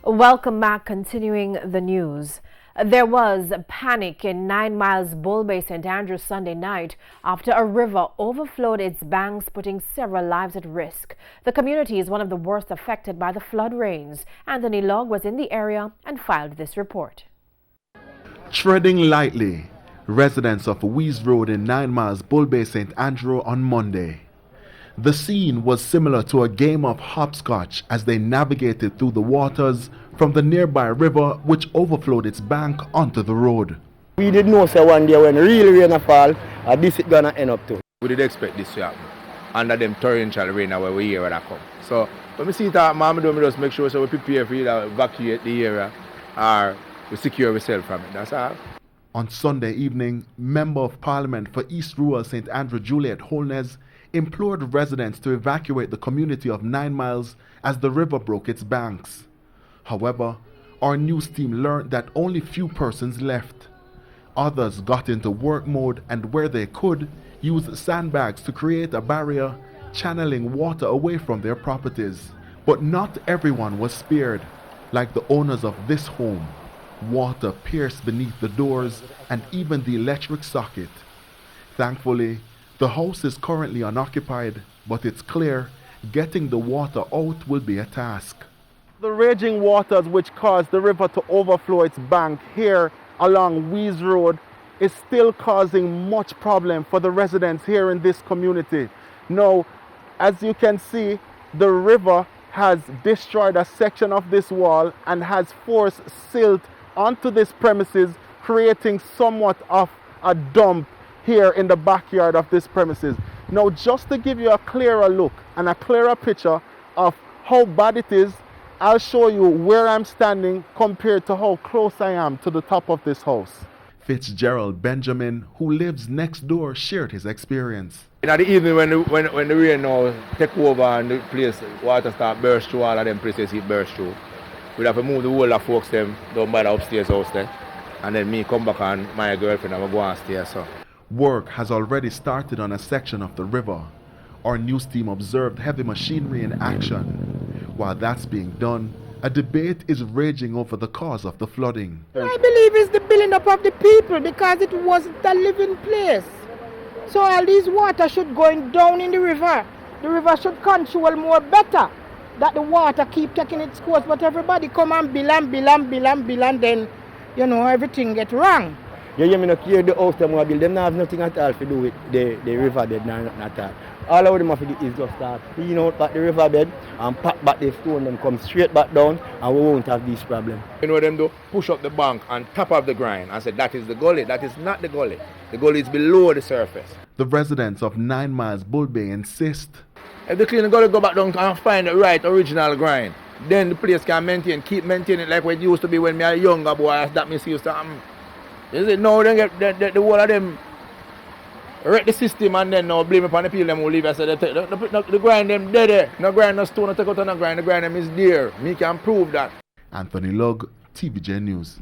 Welcome back. Continuing the news. There was panic in 9 Miles Bull Bay, St. Andrews Sunday night after a river overflowed its banks, putting several lives at risk. The community is one of the worst affected by the flood rains. Anthony Logg was in the area and filed this report. Treading lightly, residents of Wees Road in 9 Miles Bull Bay, St. Andrew on Monday. The scene was similar to a game of hopscotch as they navigated through the waters from the nearby river which overflowed its bank onto the road. We did know say one day when real rain fall, this is gonna end up too. We did expect this to happen under them torrential rain where we hear that come. So when we see that, we just make sure so we prepare for either evacuate the area or we secure ourselves from it. That's all. On Sunday evening, Member of Parliament for East Rural St. Andrew Juliet Holness implored residents to evacuate the community of 9 Miles as the river broke its banks. However, our news team learned that only few persons left. Others got into work mode and where they could, used sandbags to create a barrier, channeling water away from their properties. But not everyone was spared. Like the owners of this home, water pierced beneath the doors and even the electric socket. Thankfully, the house is currently unoccupied, but it's clear getting the water out will be a task. The raging waters which caused the river to overflow its bank here along Wees Road is still causing much problem for the residents here in this community. Now, as you can see, the river has destroyed a section of this wall and has forced silt onto this premises, creating somewhat of a dump here in the backyard of this premises. Now, just to give you a clearer look and a clearer picture of how bad it is, I'll show you where I'm standing compared to how close I am to the top of this house. Fitzgerald Benjamin, who lives next door, shared his experience. In the evening when the rain now take over and the place water start burst through, all of them places it burst through, we'd have to move the whole of folks them down by the upstairs house then. And then me come back and my girlfriend and we go downstairs. So work has already started on a section of the river. Our news team observed heavy machinery in action. While that's being done, a debate is raging over the cause of the flooding. I believe it's the building up of the people because it wasn't a living place. So all these water should going down in the river. The river should control more better. That the water keep taking its course, but everybody come and bill and then, you know, everything get wrong. You me not care the house them build, them not have nothing at all to do with the riverbed, nothing at all. All of them have to do is just start clean out back the riverbed and pack back the stone, them come straight back down and we won't have this problem. you know them do push up the bank and top of the grind and say that is the gully. That is not the gully. The gully is below the surface. The residents of 9 Miles Bull Bay insist. If the cleaner gully go back down and find the right original grind, then the place can keep maintaining it like what it used to be when me a younger boy. That me used to happen. You see, now they get the whole of them wreck the system and then now blame upon the people them who leave. I said the grind them dead. No grind, no stone, no take out no grind. The grind them is there. Me can prove that. Anthony Logg, TVJ News.